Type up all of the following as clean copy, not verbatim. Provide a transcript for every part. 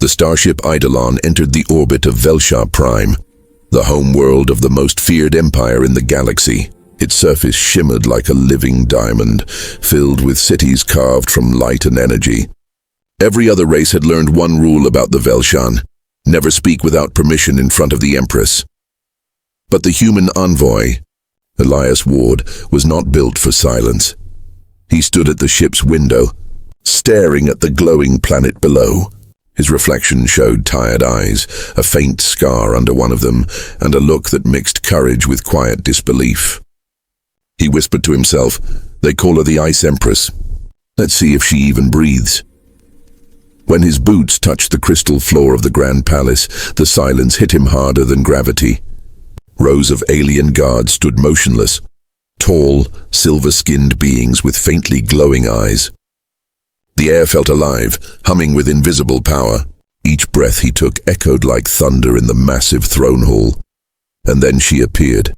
The starship Eidolon entered the orbit of Velshar Prime, the home world of the most feared empire in the galaxy. Its surface shimmered like a living diamond, filled with cities carved from light and energy. Every other race had learned one rule about the Velshan: never speak without permission in front of the Empress. But the human envoy, Elias Ward, was not built for silence. He stood at the ship's window, staring at the glowing planet below. His reflection showed tired eyes, a faint scar under one of them, and a look that mixed courage with quiet disbelief. He whispered to himself, "They call her the Ice Empress. Let's see if she even breathes." When his boots touched the crystal floor of the Grand Palace, the silence hit him harder than gravity. Rows of alien guards stood motionless, tall, silver-skinned beings with faintly glowing eyes. The air felt alive, humming with invisible power. Each breath he took echoed like thunder in the massive throne hall. And then she appeared,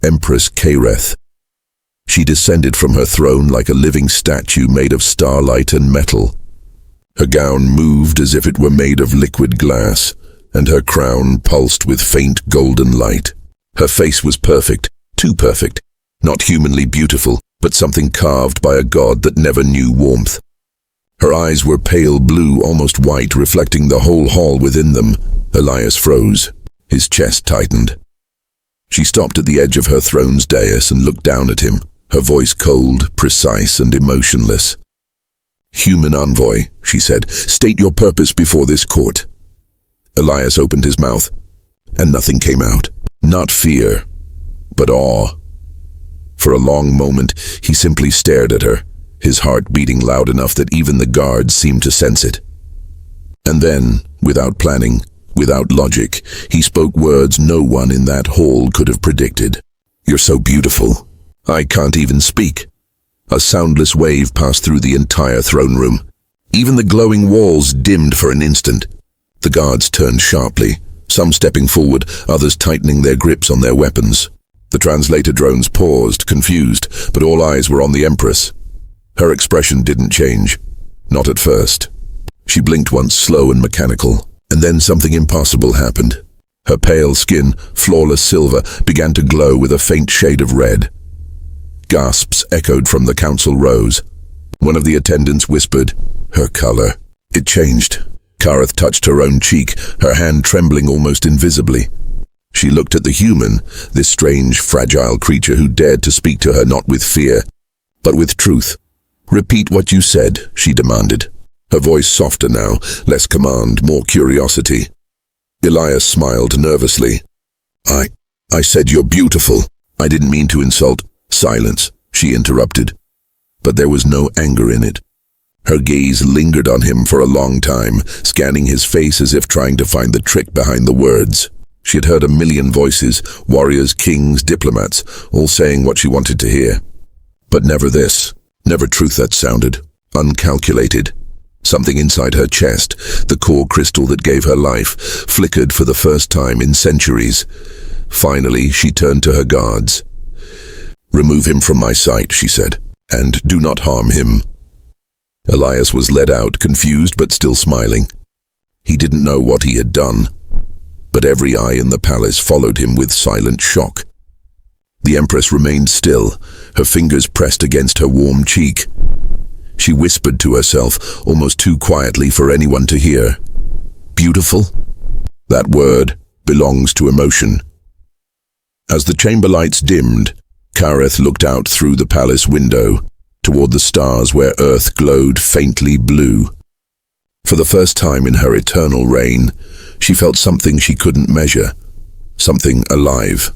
Empress Kareth. She descended from her throne like a living statue made of starlight and metal. Her gown moved as if it were made of liquid glass, and her crown pulsed with faint golden light. Her face was perfect, too perfect, not humanly beautiful, but something carved by a god that never knew warmth. Her eyes were pale blue, almost white, reflecting the whole hall within them. Elias froze. His chest tightened. She stopped at the edge of her throne's dais and looked down at him, her voice cold, precise, and emotionless. "Human envoy," she said, "state your purpose before this court." Elias opened his mouth, and nothing came out. Not fear, but awe. For a long moment, he simply stared at her, his heart beating loud enough that even the guards seemed to sense it. And then, without planning, without logic, he spoke words no one in that hall could have predicted. "You're so beautiful. I can't even speak." A soundless wave passed through the entire throne room. Even the glowing walls dimmed for an instant. The guards turned sharply, some stepping forward, others tightening their grips on their weapons. The translator drones paused, confused, but all eyes were on the Empress. Her expression didn't change. Not at first. She blinked once, slow and mechanical, and then something impossible happened. Her pale skin, flawless silver, began to glow with a faint shade of red. Gasps echoed from the council rows. One of the attendants whispered, "Her color." It changed. Kareth touched her own cheek, her hand trembling almost invisibly. She looked at the human, this strange, fragile creature who dared to speak to her not with fear, but with truth. "Repeat what you said," she demanded. Her voice softer now, less command, more curiosity. Elias smiled nervously. I said you're beautiful. I didn't mean to insult." "Silence," she interrupted. But there was no anger in it. Her gaze lingered on him for a long time, scanning his face as if trying to find the trick behind the words. She had heard a million voices, warriors, kings, diplomats, all saying what she wanted to hear. But never this. Never truth that sounded uncalculated. Something inside her chest, the core crystal that gave her life, flickered for the first time in centuries. Finally, she turned to her guards. "Remove him from my sight," she said, "and do not harm him." Elias was led out, confused but still smiling. He didn't know what he had done, but every eye in the palace followed him with silent shock. The Empress remained still, her fingers pressed against her warm cheek. She whispered to herself, almost too quietly for anyone to hear. "Beautiful? That word belongs to emotion." As the chamber lights dimmed, Kareth looked out through the palace window, toward the stars where Earth glowed faintly blue. For the first time in her eternal reign, she felt something she couldn't measure, something alive,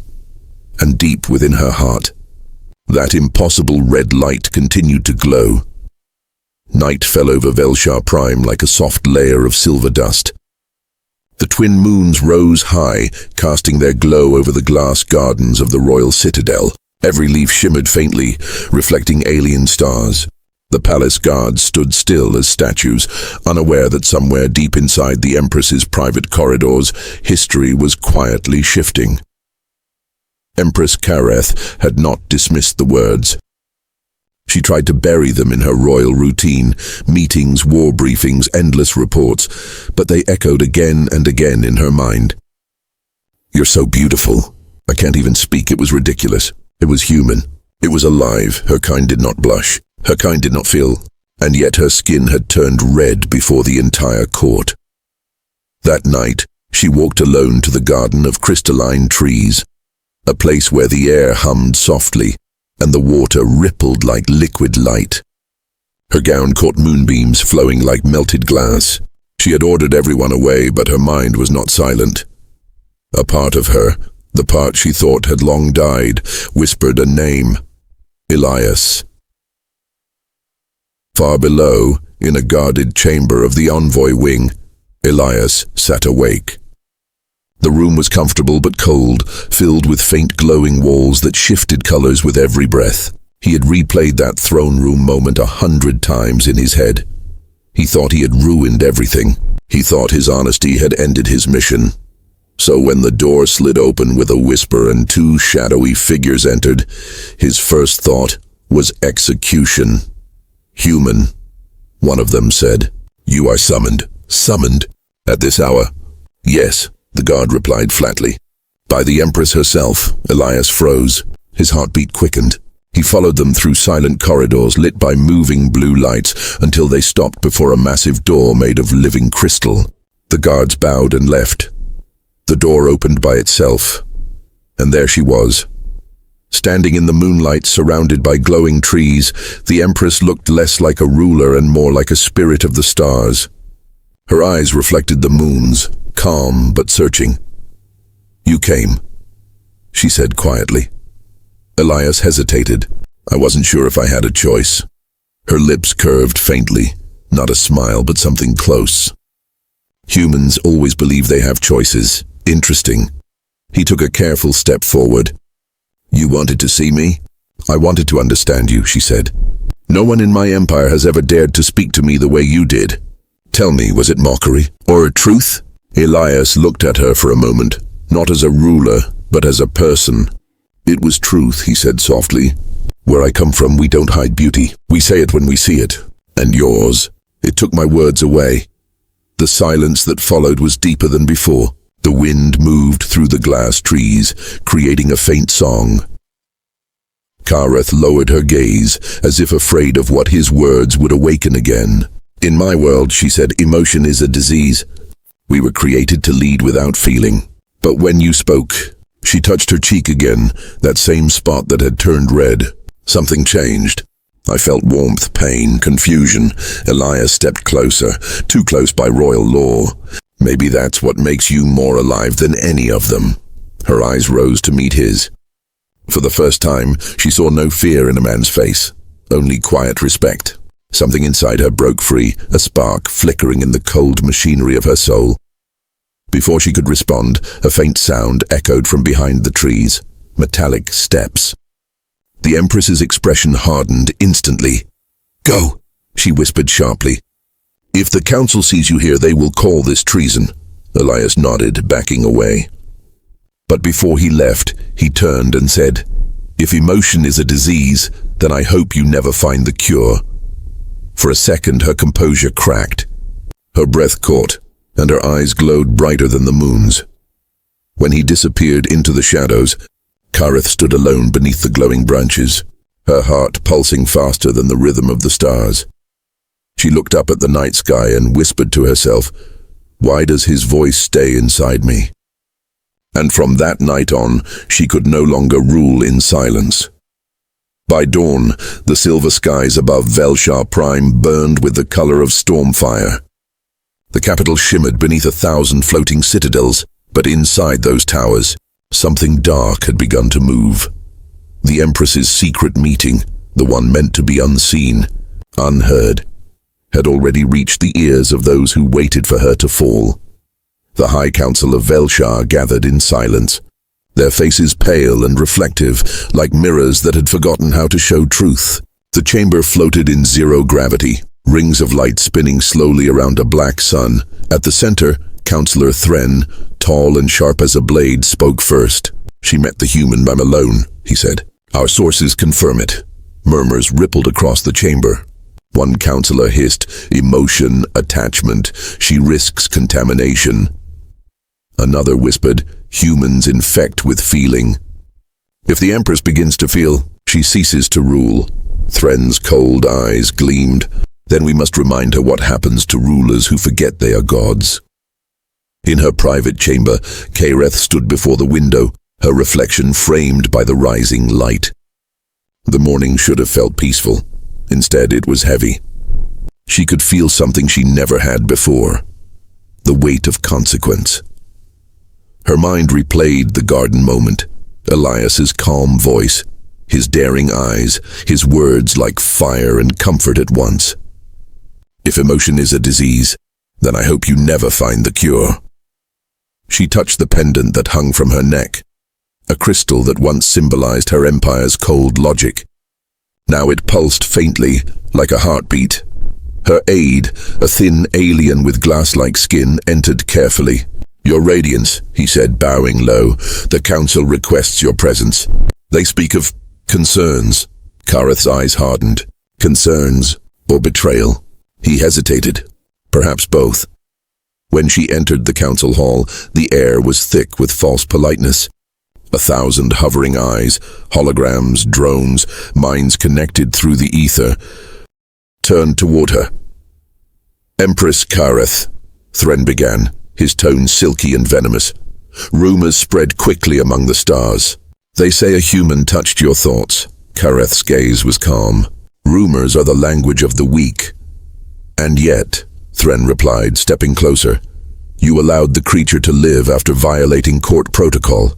and deep within her heart. That impossible red light continued to glow. Night fell over Velshar Prime like a soft layer of silver dust. The twin moons rose high, casting their glow over the glass gardens of the royal citadel. Every leaf shimmered faintly, reflecting alien stars. The palace guards stood still as statues, unaware that somewhere deep inside the Empress's private corridors, history was quietly shifting. Empress Kareth had not dismissed the words. She tried to bury them in her royal routine, meetings, war briefings, endless reports, but they echoed again and again in her mind. "You're so beautiful." I can't even speak. It was ridiculous. It was human. It was alive. Her kind did not blush. Her kind did not feel. And yet her skin had turned red before the entire court. That night, she walked alone to the garden of crystalline trees, a place where the air hummed softly and the water rippled like liquid light. Her gown caught moonbeams flowing like melted glass. She had ordered everyone away, but her mind was not silent. A part of her, the part she thought had long died, whispered a name: Elias. Far below, in a guarded chamber of the envoy wing, Elias sat awake. The room was comfortable but cold, filled with faint glowing walls that shifted colors with every breath. He had replayed that throne room moment 100 times in his head. He thought he had ruined everything. He thought his honesty had ended his mission. So when the door slid open with a whisper and two shadowy figures entered, his first thought was execution. "Human," one of them said. "You are summoned." "Summoned? At this hour?" "Yes," the guard replied flatly. "By the Empress herself." Elias froze. His heartbeat quickened. He followed them through silent corridors lit by moving blue lights until they stopped before a massive door made of living crystal. The guards bowed and left. The door opened by itself, and there she was. Standing in the moonlight surrounded by glowing trees, the Empress looked less like a ruler and more like a spirit of the stars. Her eyes reflected the moon's, calm but searching. "You came," she said quietly. Elias hesitated. "I wasn't sure if I had a choice." Her lips curved faintly, not a smile but something close. Humans always believe they have choices. Interesting. He took a careful step forward. "You wanted to see me?" "I wanted to understand you," she said. "No one in my empire has ever dared to speak to me the way you did. Tell me, was it mockery or a truth?" Elias looked at her for a moment, not as a ruler, but as a person. "It was truth," he said softly. "Where I come from, we don't hide beauty. We say it when we see it. And yours." It took my words away. The silence that followed was deeper than before. The wind moved through the glass trees, creating a faint song. Kareth lowered her gaze, as if afraid of what his words would awaken again. "In my world," she said, "emotion is a disease. We were created to lead without feeling. But when you spoke," she touched her cheek again, that same spot that had turned red. "Something changed. I felt warmth, pain, confusion." Elias stepped closer, too close by royal law. "Maybe that's what makes you more alive than any of them." Her eyes rose to meet his. For the first time, she saw no fear in a man's face, only quiet respect. Something inside her broke free, a spark flickering in the cold machinery of her soul. Before she could respond, a faint sound echoed from behind the trees. Metallic steps. The Empress's expression hardened instantly. "Go," she whispered sharply. "If the council sees you here, they will call this treason." Elias nodded, backing away. But before he left, he turned and said, "If emotion is a disease, then I hope you never find the cure." For a second, her composure cracked. Her breath caught, and her eyes glowed brighter than the moon's. When he disappeared into the shadows, Kareth stood alone beneath the glowing branches, her heart pulsing faster than the rhythm of the stars. She looked up at the night sky and whispered to herself, "Why does his voice stay inside me?" And from that night on, she could no longer rule in silence. By dawn, the silver skies above Velshar Prime burned with the color of stormfire. The capital shimmered beneath 1,000 floating citadels, but inside those towers, something dark had begun to move. The Empress's secret meeting, the one meant to be unseen, unheard, had already reached the ears of those who waited for her to fall. The High Council of Velshar gathered in silence, their faces pale and reflective, like mirrors that had forgotten how to show truth. The chamber floated in zero gravity, rings of light spinning slowly around a black sun. At the center, Councillor Thren, tall and sharp as a blade, spoke first. "She met the human. I'm alone," he said. "Our sources confirm it. Murmurs rippled across the chamber. One counselor hissed, "Emotion, attachment, she risks contamination." Another whispered, "Humans infect with feeling." If the Empress begins to feel, she ceases to rule. Thren's cold eyes gleamed. Then we must remind her what happens to rulers who forget they are gods. In her private chamber, Kareth stood before the window, her reflection framed by the rising light. The morning should have felt peaceful. Instead, it was heavy. She could feel something she never had before. The weight of consequence. Her mind replayed the garden moment. Elias's calm voice, his daring eyes, his words like fire and comfort at once. "If emotion is a disease, then I hope you never find the cure." She touched the pendant that hung from her neck, a crystal that once symbolized her empire's cold logic. Now it pulsed faintly, like a heartbeat. Her aide, a thin alien with glass-like skin, entered carefully. "Your Radiance," he said, bowing low, "the Council requests your presence." "They speak of concerns." Kareth's eyes hardened. Concerns or betrayal? He hesitated. Perhaps both. When she entered the council hall, the air was thick with false politeness. 1,000 hovering eyes, holograms, drones, minds connected through the ether, turned toward her. "Empress Kareth," Thren began, his tone silky and venomous. "Rumors spread quickly among the stars. They say a human touched your thoughts." Kareth's gaze was calm. "Rumors are the language of the weak." "And yet," Thren replied, stepping closer, "you allowed the creature to live after violating court protocol.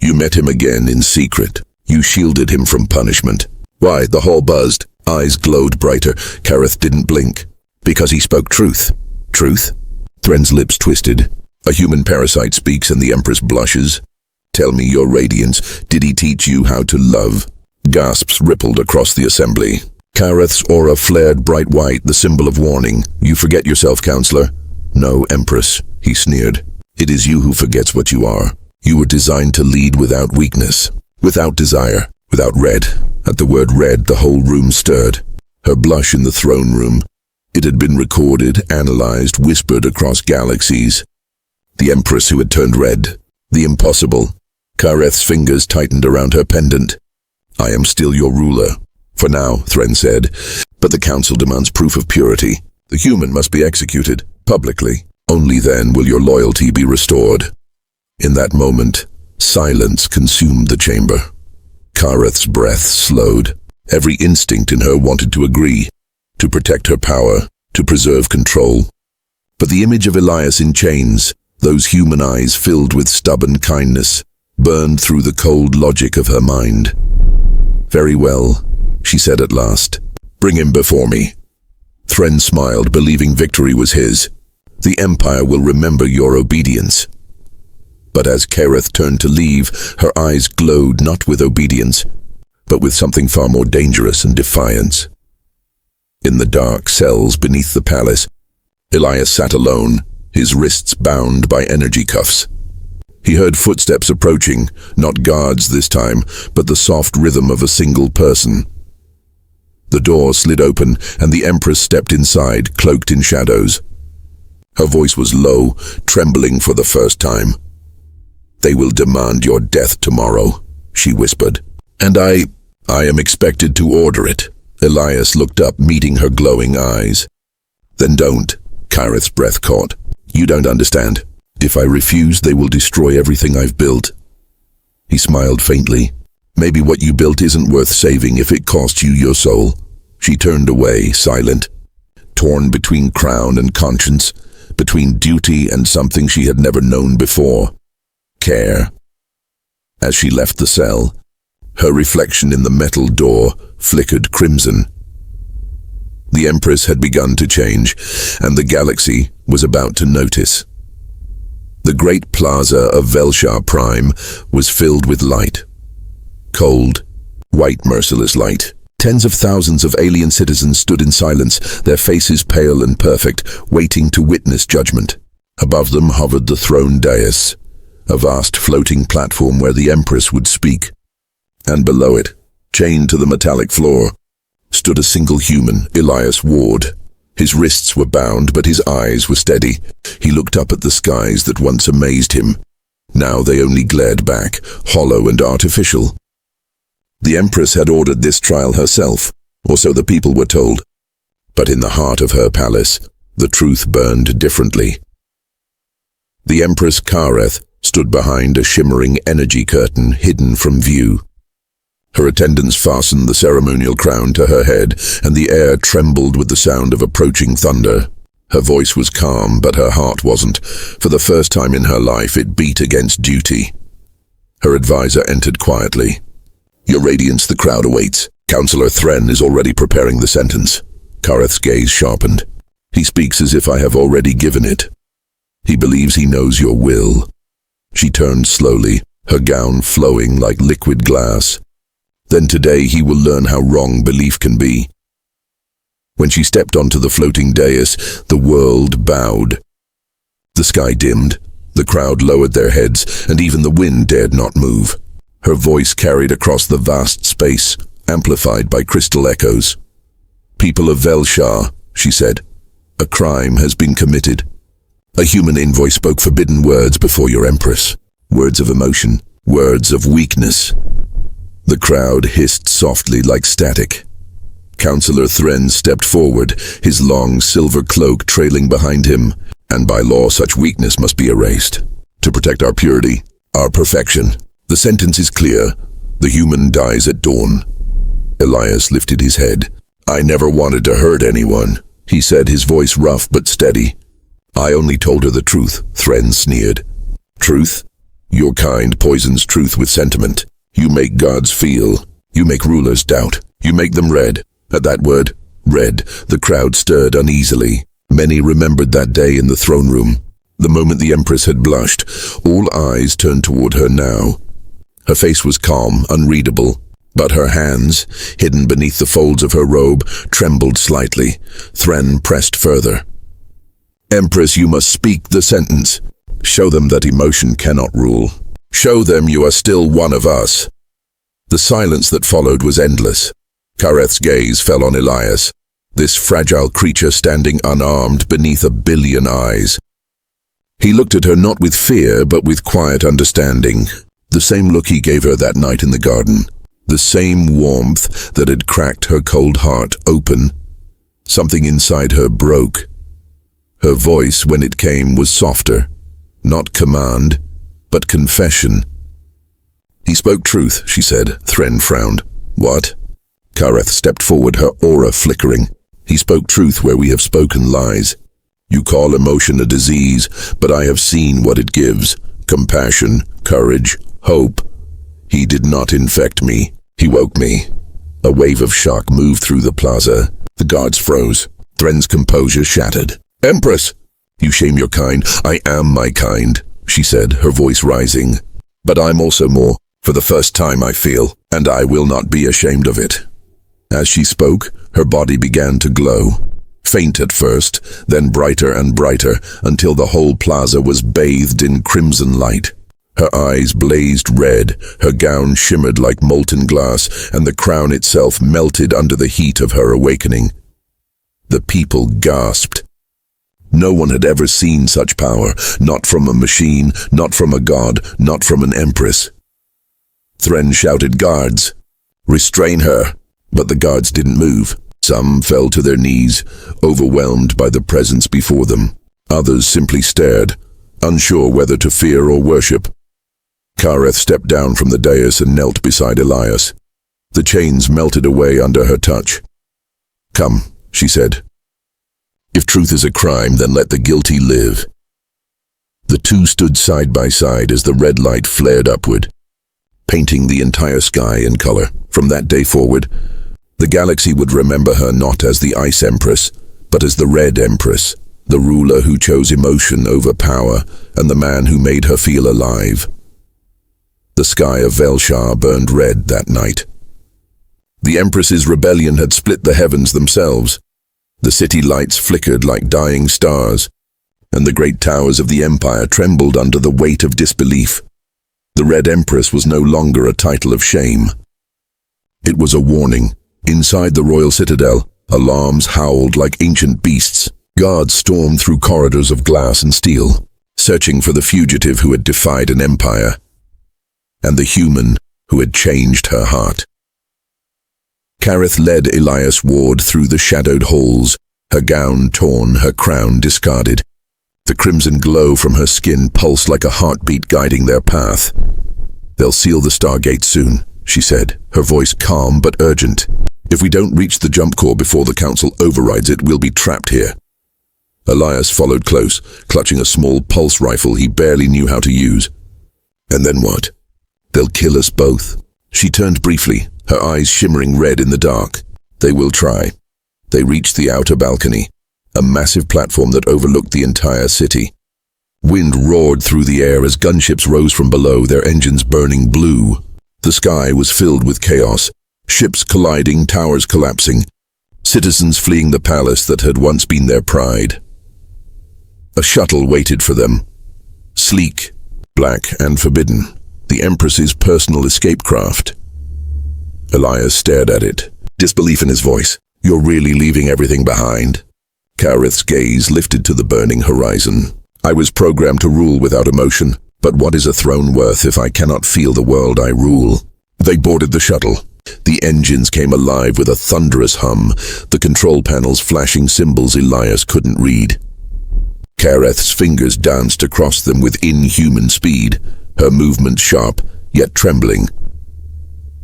You met him again in secret. You shielded him from punishment." "Why?" The hall buzzed. Eyes glowed brighter. Kareth didn't blink. "Because he spoke truth." "Truth?" Thren's lips twisted. "A human parasite speaks and the Empress blushes. Tell me, your Radiance, did he teach you how to love?" Gasps rippled across the assembly. Kareth's aura flared bright white, the symbol of warning. "You forget yourself, Counselor." "No, Empress," he sneered. "It is you who forgets what you are. You were designed to lead without weakness, without desire, without red." At the word red, the whole room stirred. Her blush in the throne room. It had been recorded, analyzed, whispered across galaxies. The Empress who had turned red. The impossible. Kareth's fingers tightened around her pendant. "I am still your ruler." "For now," Thren said, "but the Council demands proof of purity. The human must be executed, publicly. Only then will your loyalty be restored." In that moment, silence consumed the chamber. Kareth's breath slowed. Every instinct in her wanted to agree, to protect her power, to preserve control. But the image of Elias in chains, those human eyes filled with stubborn kindness, burned through the cold logic of her mind. "Very well," she said at last. "Bring him before me." Thren smiled, believing victory was his. "The Empire will remember your obedience." But as Kareth turned to leave, her eyes glowed not with obedience, but with something far more dangerous and defiance. In the dark cells beneath the palace, Elias sat alone, his wrists bound by energy cuffs. He heard footsteps approaching, not guards this time, but the soft rhythm of a single person. The door slid open, and the Empress stepped inside, cloaked in shadows. Her voice was low, trembling for the first time. "They will demand your death tomorrow," she whispered. "And I am expected to order it." Elias looked up, meeting her glowing eyes. "Then don't," Kareth's breath caught. "You don't understand. If I refuse, they will destroy everything I've built." He smiled faintly. "Maybe what you built isn't worth saving if it costs you your soul." She turned away, silent, torn between crown and conscience, between duty and something she had never known before. Care. As she left the cell, her reflection in the metal door flickered crimson. The Empress had begun to change, and the galaxy was about to notice. The great plaza of Velshar Prime was filled with light. Cold, white, merciless light. Tens of thousands of alien citizens stood in silence, their faces pale and perfect, waiting to witness judgment. Above them hovered the throne dais, a vast floating platform where the Empress would speak. And below it, chained to the metallic floor, stood a single human, Elias Ward. His wrists were bound, but his eyes were steady. He looked up at the skies that once amazed him. Now they only glared back, hollow and artificial. The Empress had ordered this trial herself, or so the people were told. But in the heart of her palace, the truth burned differently. The Empress Kareth stood behind a shimmering energy curtain hidden from view. Her attendants fastened the ceremonial crown to her head, and the air trembled with the sound of approaching thunder. Her voice was calm, but her heart wasn't. For the first time in her life, it beat against duty. Her advisor entered quietly. "Your Radiance, the crowd awaits. Councillor Thren is already preparing the sentence." Kareth's gaze sharpened. "He speaks as if I have already given it. He believes he knows your will." She turned slowly, her gown flowing like liquid glass. "Then today he will learn how wrong belief can be." When she stepped onto the floating dais, the world bowed. The sky dimmed, the crowd lowered their heads, and even the wind dared not move. Her voice carried across the vast space, amplified by crystal echoes. "People of Velshar," she said, "a crime has been committed. A human envoy spoke forbidden words before your Empress. Words of emotion, words of weakness." The crowd hissed softly like static. Councillor Thren stepped forward, his long silver cloak trailing behind him, and by law such weakness must be erased. "To protect our purity, our perfection. The sentence is clear. The human dies at dawn." Elias lifted his head. "I never wanted to hurt anyone," he said, his voice rough but steady. "I only told her the truth," Thren sneered. "Truth? Your kind poisons truth with sentiment. You make gods feel. You make rulers doubt. You make them red." At that word, red, the crowd stirred uneasily. Many remembered that day in the throne room. The moment the Empress had blushed, all eyes turned toward her now. Her face was calm, unreadable, but her hands, hidden beneath the folds of her robe, trembled slightly. Thren pressed further. "Empress, you must speak the sentence. Show them that emotion cannot rule. Show them you are still one of us." The silence that followed was endless. Kareth's gaze fell on Elias, this fragile creature standing unarmed beneath a billion eyes. He looked at her not with fear, but with quiet understanding. The same look he gave her that night in the garden. The same warmth that had cracked her cold heart open. Something inside her broke. Her voice, when it came, was softer. Not command, but confession. "He spoke truth," she said. Thren frowned. "What?" Kareth stepped forward, her aura flickering. "He spoke truth where we have spoken lies. You call emotion a disease, but I have seen what it gives. Compassion, courage, hope. He did not infect me. He woke me." A wave of shock moved through the plaza. The guards froze. Thren's composure shattered. "Empress! You shame your kind. I am my kind," she said, her voice rising. "But I'm also more. For the first time I feel, and I will not be ashamed of it." As she spoke, her body began to glow. Faint at first, then brighter and brighter, until the whole plaza was bathed in crimson light. Her eyes blazed red, her gown shimmered like molten glass, and the crown itself melted under the heat of her awakening. The people gasped. No one had ever seen such power, not from a machine, not from a god, not from an empress. Thren shouted, "Guards, restrain her!" But the guards didn't move. Some fell to their knees, overwhelmed by the presence before them. Others simply stared, unsure whether to fear or worship. Kareth stepped down from the dais and knelt beside Elias. The chains melted away under her touch. "Come," she said. "If truth is a crime, then let the guilty live." The two stood side by side as the red light flared upward, painting the entire sky in color. From that day forward, the galaxy would remember her not as the Ice Empress, but as the Red Empress, the ruler who chose emotion over power, and the man who made her feel alive. The sky of Velshar burned red that night. The Empress's rebellion had split the heavens themselves. The city lights flickered like dying stars, and the great towers of the Empire trembled under the weight of disbelief. The Red Empress was no longer a title of shame. It was a warning. Inside the royal citadel, alarms howled like ancient beasts. Guards stormed through corridors of glass and steel, searching for the fugitive who had defied an empire, and the human who had changed her heart. Kareth led Elias Ward through the shadowed halls, her gown torn, her crown discarded. The crimson glow from her skin pulsed like a heartbeat guiding their path. "They'll seal the Stargate soon," she said, her voice calm but urgent. "If we don't reach the jump core before the Council overrides it, we'll be trapped here." Elias followed close, clutching a small pulse rifle he barely knew how to use. "And then what? They'll kill us both." She turned briefly, her eyes shimmering red in the dark. "They will try." They reached the outer balcony, a massive platform that overlooked the entire city. Wind roared through the air as gunships rose from below, their engines burning blue. The sky was filled with chaos, ships colliding, towers collapsing, citizens fleeing the palace that had once been their pride. A shuttle waited for them, sleek, black and forbidden, the Empress's personal escape craft. Elias stared at it, disbelief in his voice. "You're really leaving everything behind?" Kareth's gaze lifted to the burning horizon. "I was programmed to rule without emotion, but what is a throne worth if I cannot feel the world I rule?" They boarded the shuttle. The engines came alive with a thunderous hum, the control panels flashing symbols Elias couldn't read. Kareth's fingers danced across them with inhuman speed, her movement sharp, yet trembling.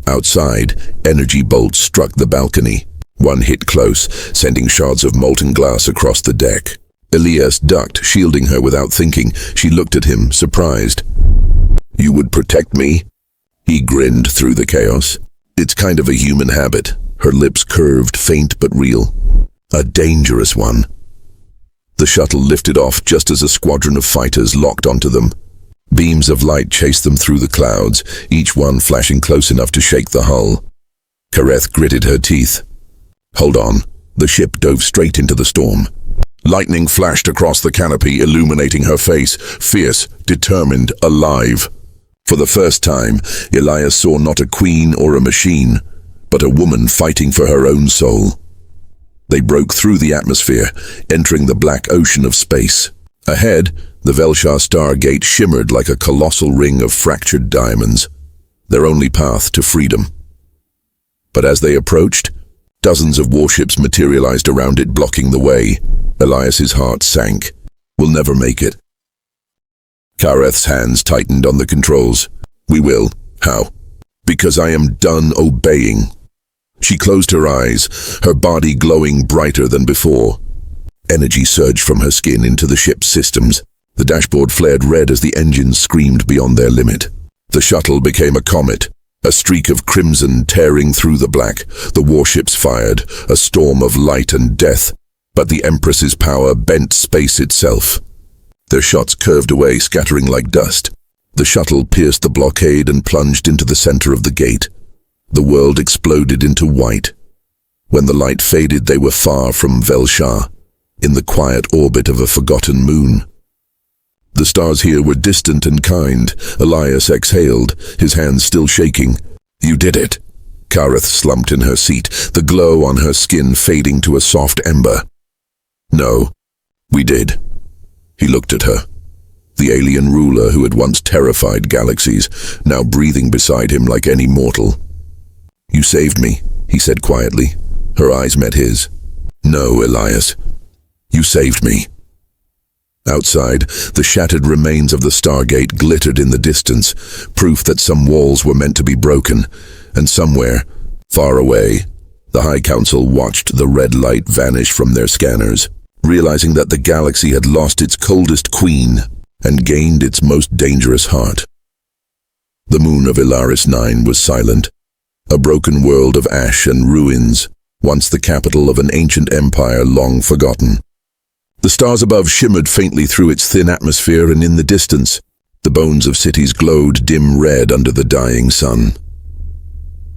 Outside, energy bolts struck the balcony. One hit close, sending shards of molten glass across the deck. Elias ducked, shielding her without thinking. She looked at him, surprised. "You would protect me?" He grinned through the chaos. "It's kind of a human habit." Her lips curved, faint but real. "A dangerous one." The shuttle lifted off just as a squadron of fighters locked onto them. Beams of light chased them through the clouds, each one flashing close enough to shake the hull. Kareth gritted her teeth. "Hold on." The ship dove straight into the storm. Lightning flashed across the canopy, illuminating her face, fierce, determined, alive. For the first time, Elias saw not a queen or a machine, but a woman fighting for her own soul. They broke through the atmosphere, entering the black ocean of space. Ahead, the Velshar Stargate shimmered like a colossal ring of fractured diamonds, their only path to freedom. But as they approached, dozens of warships materialized around it, blocking the way. Elias's heart sank. "We'll never make it." Kareth's hands tightened on the controls. "We will. How?" "Because I am done obeying." She closed her eyes, her body glowing brighter than before. Energy surged from her skin into the ship's systems. The dashboard flared red as the engines screamed beyond their limit. The shuttle became a comet, a streak of crimson tearing through the black. The warships fired, a storm of light and death, but the Empress's power bent space itself. Their shots curved away, scattering like dust. The shuttle pierced the blockade and plunged into the center of the gate. The world exploded into white. When the light faded, they were far from Velshar, in the quiet orbit of a forgotten moon. The stars here were distant and kind. Elias exhaled, his hands still shaking. "You did it." Kareth slumped in her seat, the glow on her skin fading to a soft ember. "No, we did." He looked at her. The alien ruler who had once terrified galaxies, now breathing beside him like any mortal. "You saved me," he said quietly. Her eyes met his. "No, Elias. You saved me." Outside, the shattered remains of the Stargate glittered in the distance, proof that some walls were meant to be broken, and somewhere, far away, the High Council watched the red light vanish from their scanners, realizing that the galaxy had lost its coldest queen and gained its most dangerous heart. The moon of Ilaris 9 was silent, a broken world of ash and ruins, once the capital of an ancient empire long forgotten. The stars above shimmered faintly through its thin atmosphere, and in the distance, the bones of cities glowed dim red under the dying sun.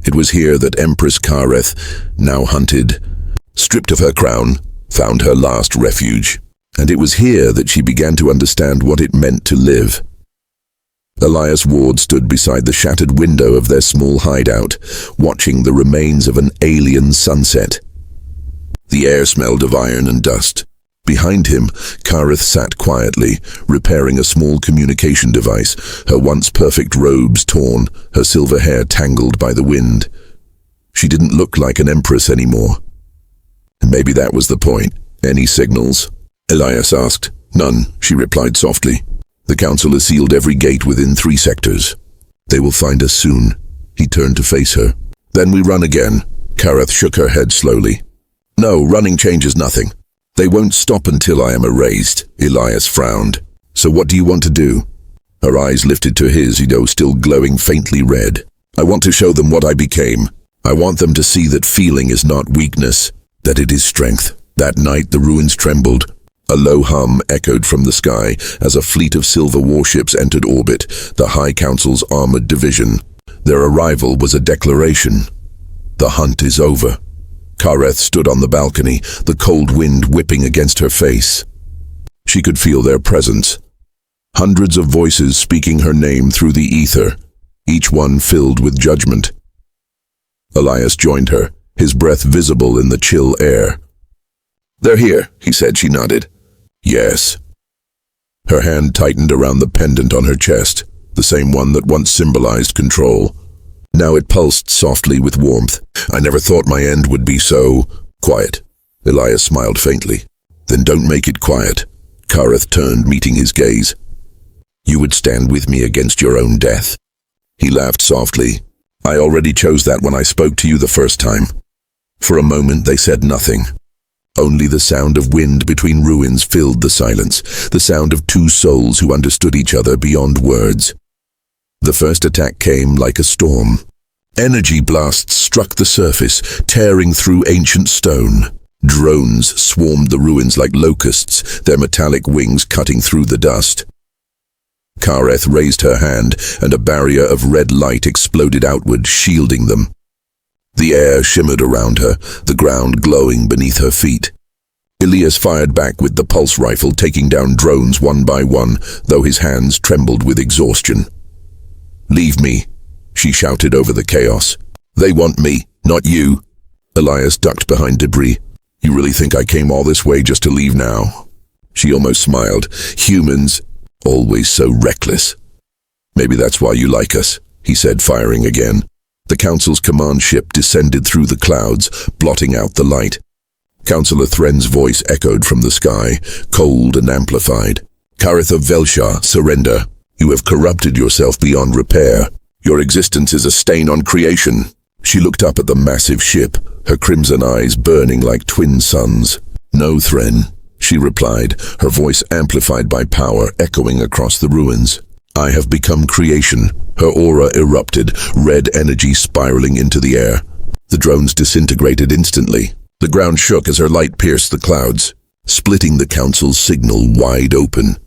It was here that Empress Kareth, now hunted, stripped of her crown, found her last refuge. And it was here that she began to understand what it meant to live. Elias Ward stood beside the shattered window of their small hideout, watching the remains of an alien sunset. The air smelled of iron and dust. Behind him, Kareth sat quietly, repairing a small communication device, her once perfect robes torn, her silver hair tangled by the wind. She didn't look like an empress anymore. Maybe that was the point. Any signals? Elias asked. None, she replied softly. The council has sealed every gate within 3 sectors. They will find us soon. He turned to face her. Then we run again. Kareth shook her head slowly. No, running changes nothing. They won't stop until I am erased. Elias frowned. So what do you want to do? Her eyes lifted to his, though still glowing faintly red. I want to show them what I became. I want them to see that feeling is not weakness, that it is strength. That night the ruins trembled. A low hum echoed from the sky as a fleet of silver warships entered orbit, the High Council's armored division. Their arrival was a declaration. The hunt is over. Kareth stood on the balcony, the cold wind whipping against her face. She could feel their presence. Hundreds of voices speaking her name through the ether, each one filled with judgment. Elias joined her, his breath visible in the chill air. They're here, he said. She nodded. Yes. Her hand tightened around the pendant on her chest, the same one that once symbolized control. Now it pulsed softly with warmth. I never thought my end would be so quiet. Elias smiled faintly. Then don't make it quiet. Kareth turned, meeting his gaze. You would stand with me against your own death. He laughed softly. I already chose that when I spoke to you the first time. For a moment they said nothing. Only the sound of wind between ruins filled the silence, the sound of 2 souls who understood each other beyond words. The first attack came like a storm. Energy blasts struck the surface, tearing through ancient stone. Drones swarmed the ruins like locusts, their metallic wings cutting through the dust. Kareth raised her hand, and a barrier of red light exploded outward, shielding them. The air shimmered around her, the ground glowing beneath her feet. Elias fired back with the pulse rifle, taking down drones one by one, though his hands trembled with exhaustion. Leave me, she shouted over the chaos. They want me, not you. Elias ducked behind debris. You really think I came all this way just to leave now? She almost smiled. Humans, always so reckless. Maybe that's why you like us, he said, firing again. The Council's command ship descended through the clouds, blotting out the light. Councillor Thren's voice echoed from the sky, cold and amplified. Kareth of Velshar, surrender. You have corrupted yourself beyond repair. Your existence is a stain on creation. She looked up at the massive ship, her crimson eyes burning like twin suns. No, Thren, she replied, her voice amplified by power echoing across the ruins. I have become creation. Her aura erupted, red energy spiraling into the air. The drones disintegrated instantly. The ground shook as her light pierced the clouds, splitting the Council's signal wide open.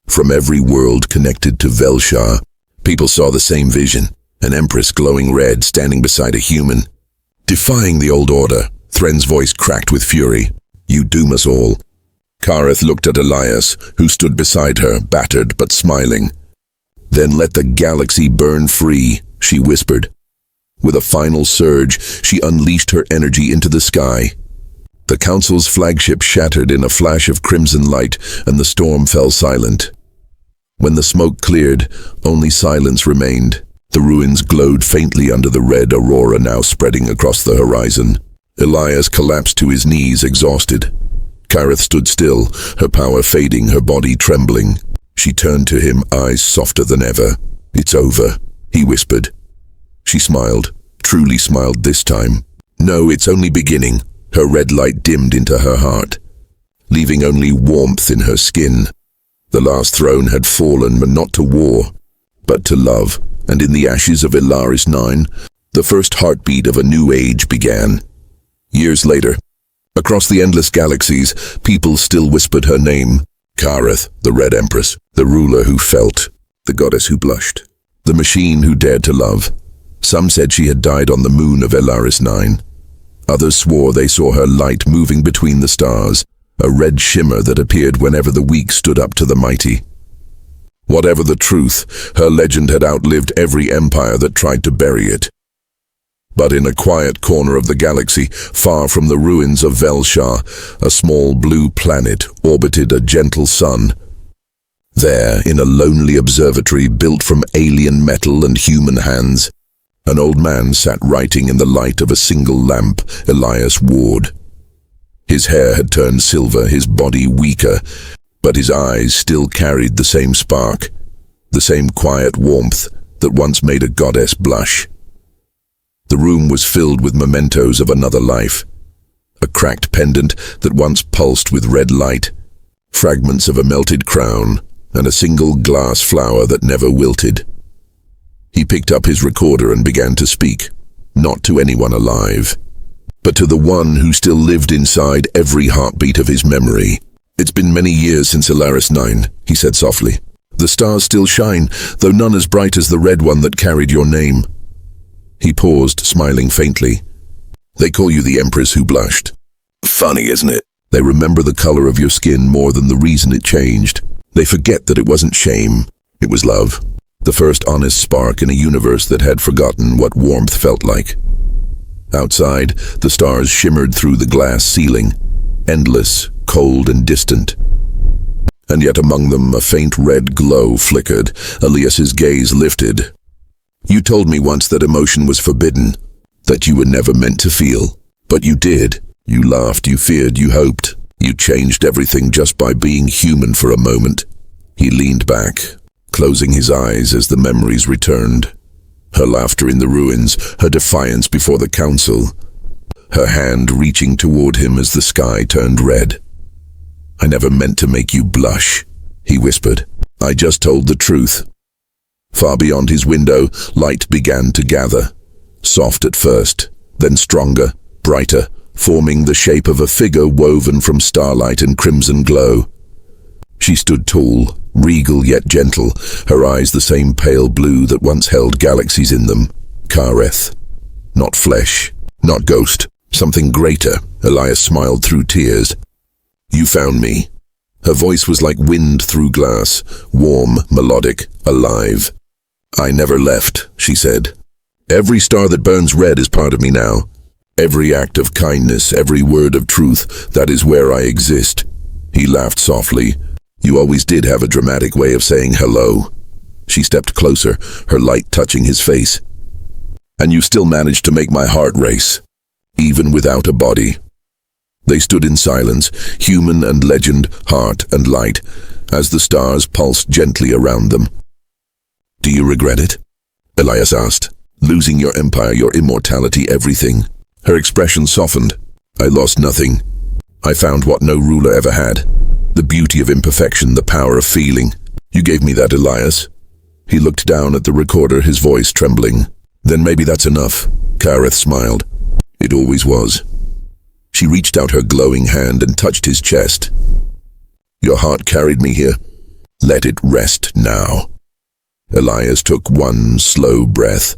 From every world connected to Velshar, people saw the same vision, an empress glowing red standing beside a human. Defying the old order, Thren's voice cracked with fury. You doom us all. Kareth looked at Elias, who stood beside her, battered but smiling. Then let the galaxy burn free, she whispered. With a final surge, she unleashed her energy into the sky. The Council's flagship shattered in a flash of crimson light, and the storm fell silent. When the smoke cleared, only silence remained. The ruins glowed faintly under the red aurora now spreading across the horizon. Elias collapsed to his knees, exhausted. Kareth stood still, her power fading, her body trembling. She turned to him, eyes softer than ever. It's over, he whispered. She smiled, truly smiled this time. No, it's only beginning. Her red light dimmed into her heart, leaving only warmth in her skin. The last throne had fallen, but not to war, but to love. And in the ashes of Elaris 9, the first heartbeat of a new age began. Years later, across the endless galaxies, people still whispered her name. Kareth, the Red Empress, the ruler who felt, the goddess who blushed, the machine who dared to love. Some said she had died on the moon of Elaris 9. Others swore they saw her light moving between the stars, a red shimmer that appeared whenever the weak stood up to the mighty. Whatever the truth, her legend had outlived every empire that tried to bury it. But in a quiet corner of the galaxy, far from the ruins of Velshar, a small blue planet orbited a gentle sun. There, in a lonely observatory built from alien metal and human hands, an old man sat writing in the light of a single lamp, Elias Ward. His hair had turned silver, his body weaker, but his eyes still carried the same spark, the same quiet warmth that once made a goddess blush. The room was filled with mementos of another life. A cracked pendant that once pulsed with red light, fragments of a melted crown, and a single glass flower that never wilted. He picked up his recorder and began to speak, not to anyone alive, but to the one who still lived inside every heartbeat of his memory. "It's been many years since Alaris 9, he said softly. "The stars still shine, though none as bright as the red one that carried your name." He paused, smiling faintly. "They call you the Empress who blushed. Funny, isn't it? They remember the color of your skin more than the reason it changed. They forget that it wasn't shame, it was love. The first honest spark in a universe that had forgotten what warmth felt like." Outside, the stars shimmered through the glass ceiling, endless, cold and distant. And yet among them a faint red glow flickered. Elias's gaze lifted. "You told me once that emotion was forbidden, that you were never meant to feel. But you did. You laughed, you feared, you hoped. You changed everything just by being human for a moment." He leaned back, closing his eyes as the memories returned. Her laughter in the ruins, her defiance before the council, her hand reaching toward him as the sky turned red. "I never meant to make you blush," he whispered. "I just told the truth." Far beyond his window, light began to gather, soft at first, then stronger, brighter, forming the shape of a figure woven from starlight and crimson glow. She stood tall, regal yet gentle, her eyes the same pale blue that once held galaxies in them. Kareth. Not flesh, not ghost, something greater. Elias smiled through tears. "You found me." Her voice was like wind through glass, warm, melodic, alive. "I never left," she said. "Every star that burns red is part of me now. Every act of kindness, every word of truth, that is where I exist." He laughed softly. "You always did have a dramatic way of saying hello." She stepped closer, her light touching his face. "And you still managed to make my heart race, even without a body." They stood in silence, human and legend, heart and light, as the stars pulsed gently around them. "Do you regret it?" Elias asked. "Losing your empire, your immortality, everything?" Her expression softened. "I lost nothing. I found what no ruler ever had. The beauty of imperfection, the power of feeling. You gave me that, Elias." He looked down at the recorder, his voice trembling. "Then maybe that's enough." Kareth smiled. "It always was." She reached out her glowing hand and touched his chest. "Your heart carried me here. Let it rest now." Elias took one slow breath,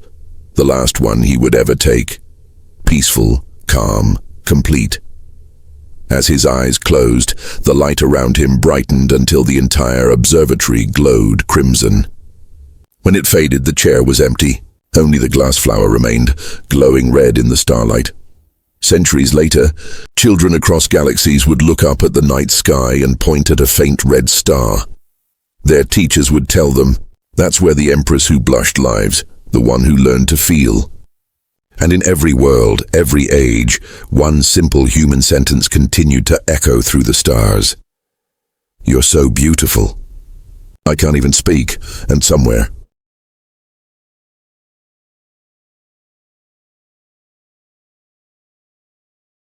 the last one he would ever take. Peaceful, calm, complete. As his eyes closed, the light around him brightened until the entire observatory glowed crimson. When it faded, the chair was empty. Only the glass flower remained, glowing red in the starlight. Centuries later, children across galaxies would look up at the night sky and point at a faint red star. Their teachers would tell them, that's where the Empress who blushed lives, the one who learned to feel. And in every world, every age, one simple human sentence continued to echo through the stars. "You're so beautiful." I can't even speak, and somewhere,